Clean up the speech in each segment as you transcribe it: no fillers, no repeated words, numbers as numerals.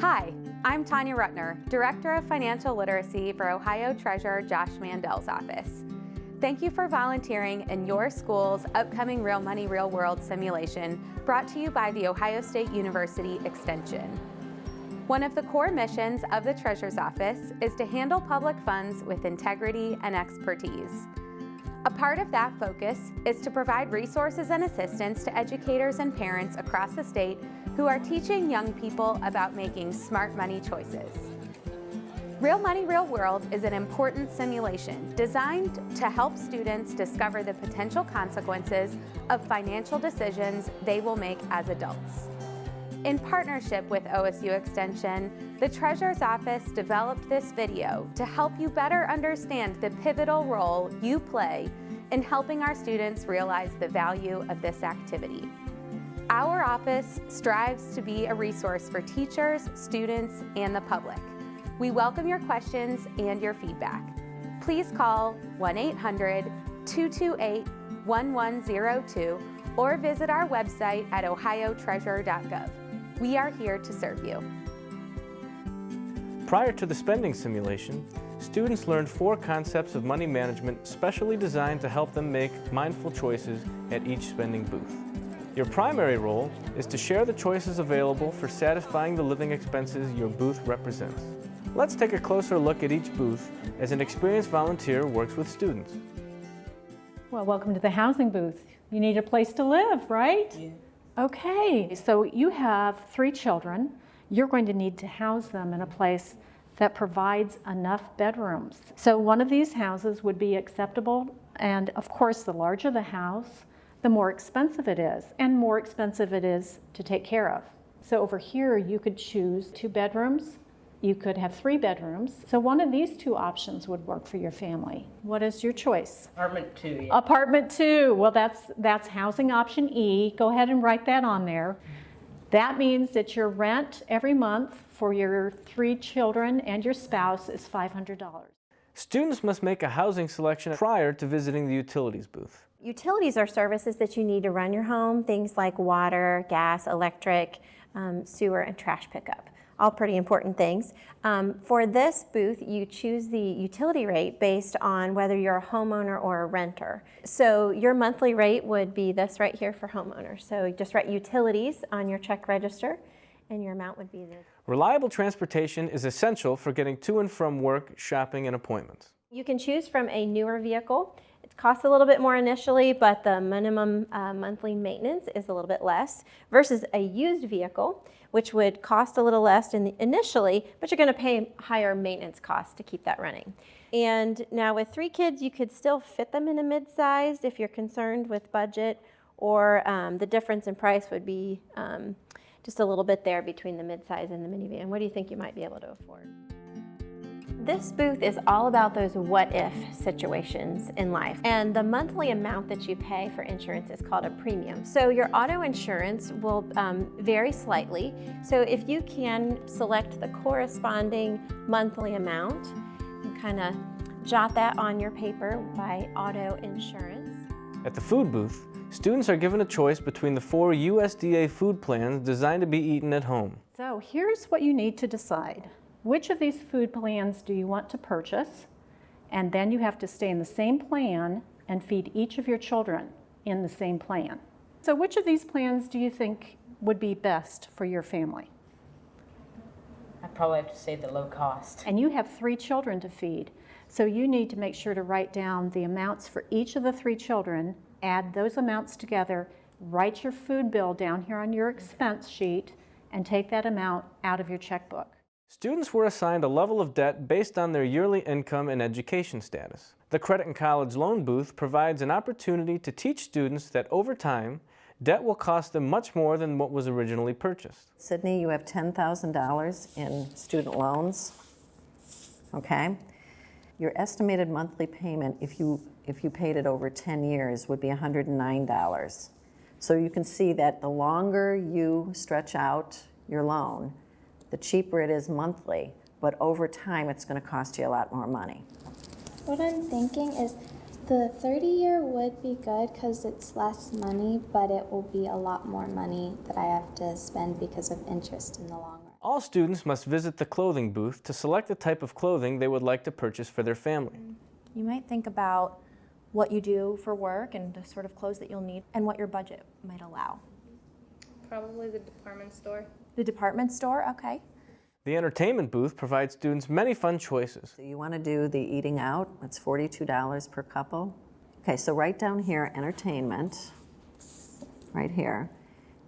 Hi, I'm Tanya Rutner, Director of Financial Literacy for Ohio Treasurer Josh Mandel's office. Thank you for volunteering in your school's upcoming Real Money, Real World simulation brought to you by the Ohio State University Extension. One of the core missions of the Treasurer's Office is to handle public funds with integrity and expertise. A part of that focus is to provide resources and assistance to educators and parents across the state who are teaching young people about making smart money choices. Real Money, Real World is an important simulation designed to help students discover the potential consequences of financial decisions they will make as adults. In partnership with OSU Extension, the Treasurer's Office developed this video to help you better understand the pivotal role you play in helping our students realize the value of this activity. Our office strives to be a resource for teachers, students, and the public. We welcome your questions and your feedback. Please call 1-800-228-1102 or visit our website at ohiotreasurer.gov. We are here to serve you. Prior to the spending simulation, students learned 4 concepts of money management specially designed to help them make mindful choices at each spending booth. Your primary role is to share the choices available for satisfying the living expenses your booth represents. Let's take a closer look at each booth as an experienced volunteer works with students. Well, welcome to the housing booth. You need a place to live, right? Yeah. Okay, so you have 3 children. You're going to need to house them in a place that provides enough bedrooms. So one of these houses would be acceptable, and of course, the larger the house, the more expensive it is, and more expensive it is to take care of. So over here, you could choose 2 bedrooms. You could have 3 bedrooms. So one of these 2 options would work for your family. What is your choice? Apartment 2. Yeah. Apartment 2. Well, that's housing option E. Go ahead and write that on there. That means that your rent every month for your 3 children and your spouse is $500. Students must make a housing selection prior to visiting the utilities booth. Utilities are services that you need to run your home, things like water, gas, electric, sewer, and trash pickup. All pretty important things. For this booth, you choose the utility rate based on whether you're a homeowner or a renter. So your monthly rate would be this right here for homeowners. So just write utilities on your check register, and your amount would be this. Reliable transportation is essential for getting to and from work, shopping, and appointments. You can choose from a newer vehicle. It costs a little bit more initially, but the minimum monthly maintenance is a little bit less versus a used vehicle, which would cost a little less initially, but you're going to pay higher maintenance costs to keep that running. And now with 3 kids, you could still fit them in a mid-sized if you're concerned with budget, or the difference in price would be just a little bit there between the mid-size and the minivan. What do you think you might be able to afford? This booth is all about those what-if situations in life. And the monthly amount that you pay for insurance is called a premium. So your auto insurance will vary slightly. So if you can select the corresponding monthly amount, and kind of jot that on your paper by auto insurance. At the food booth, students are given a choice between the 4 USDA food plans designed to be eaten at home. So here's what you need to decide. Which of these food plans do you want to purchase? And then you have to stay in the same plan and feed each of your children in the same plan. So which of these plans do you think would be best for your family? I'd probably have to say the low cost. And you have 3 children to feed. So you need to make sure to write down the amounts for each of the 3 children, add those amounts together, write your food bill down here on your expense sheet, and take that amount out of your checkbook. Students were assigned a level of debt based on their yearly income and education status. The Credit and College Loan Booth provides an opportunity to teach students that over time, debt will cost them much more than what was originally purchased. Sydney, you have $10,000 in student loans, okay? Your estimated monthly payment, if you paid it over 10 years, would be $109. So you can see that the longer you stretch out your loan, the cheaper it is monthly, but over time it's going to cost you a lot more money. What I'm thinking is the 30-year would be good because it's less money, but it will be a lot more money that I have to spend because of interest in the long run. All students must visit the clothing booth to select the type of clothing they would like to purchase for their family. You might think about what you do for work and the sort of clothes that you'll need and what your budget might allow. Probably the department store. The department store, okay. The entertainment booth provides students many fun choices. So you want to do the eating out, it's $42 per couple. Okay, so right down here, entertainment, right here,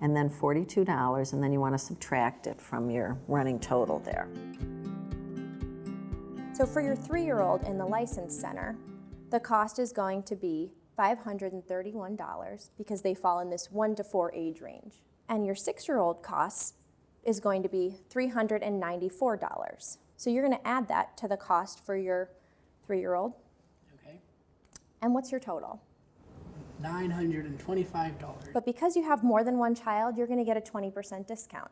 and then $42, and then you want to subtract it from your running total there. So for your 3-year-old in the License Center, the cost is going to be $531 because they fall in this 1 to 4 age range. And your 6-year-old cost is going to be $394. So you're going to add that to the cost for your 3-year-old. Okay. And what's your total? $925. But because you have more than one child, you're going to get a 20% discount.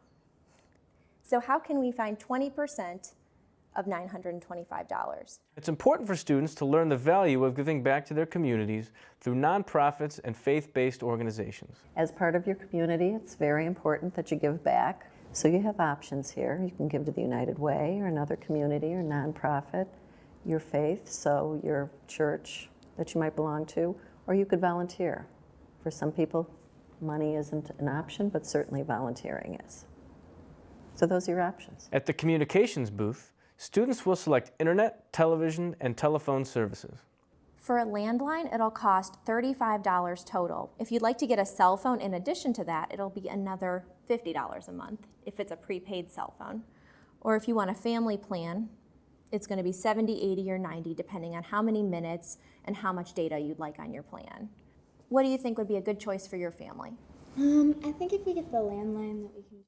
So how can we find 20% of $925? It's important for students to learn the value of giving back to their communities through nonprofits and faith-based organizations. As part of your community, it's very important that you give back. So you have options here. You can give to the United Way or another community or nonprofit, your faith, so your church that you might belong to, or you could volunteer. For some people, money isn't an option, but certainly volunteering is. So those are your options. At the communications booth, students will select internet, television, and telephone services. For a landline, it'll cost $35 total. If you'd like to get a cell phone in addition to that, it'll be another $50 a month if it's a prepaid cell phone. Or if you want a family plan, it's going to be $70, $80, or $90 depending on how many minutes and how much data you'd like on your plan. What do you think would be a good choice for your family? I think if we get the landline that we can.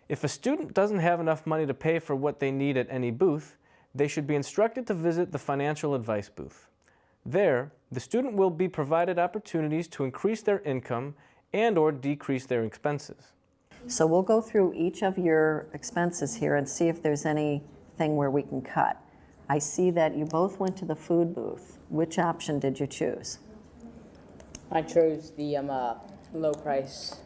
If a student doesn't have enough money to pay for what they need at any booth, they should be instructed to visit the financial advice booth. There, the student will be provided opportunities to increase their income and/or decrease their expenses. So we'll go through each of your expenses here and see if there's anything where we can cut. I see that you both went to the food booth. Which option did you choose? I chose the low price.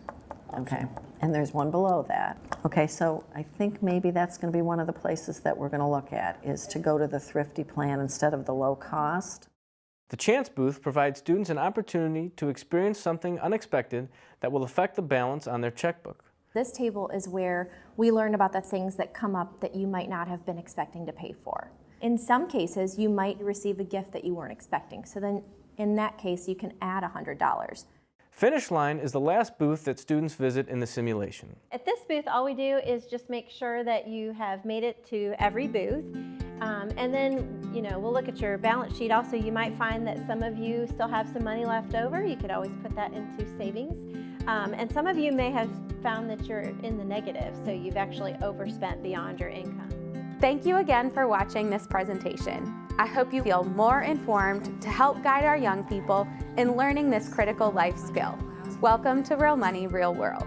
Okay, and there's one below that. Okay, so I think maybe that's going to be one of the places that we're going to look at, is to go to the thrifty plan instead of the low cost. The Chance booth provides students an opportunity to experience something unexpected that will affect the balance on their checkbook. This table is where we learn about the things that come up that you might not have been expecting to pay for. In some cases, you might receive a gift that you weren't expecting. So then in that case, you can add $100. Finish Line is the last booth that students visit in the simulation. At this booth, all we do is just make sure that you have made it to every booth. And then, we'll look at your balance sheet. Also, you might find that some of you still have some money left over. You could always put that into savings. And some of you may have found that you're in the negative, so you've actually overspent beyond your income. Thank you again for watching this presentation. I hope you feel more informed to help guide our young people in learning this critical life skill. Welcome to Real Money, Real World.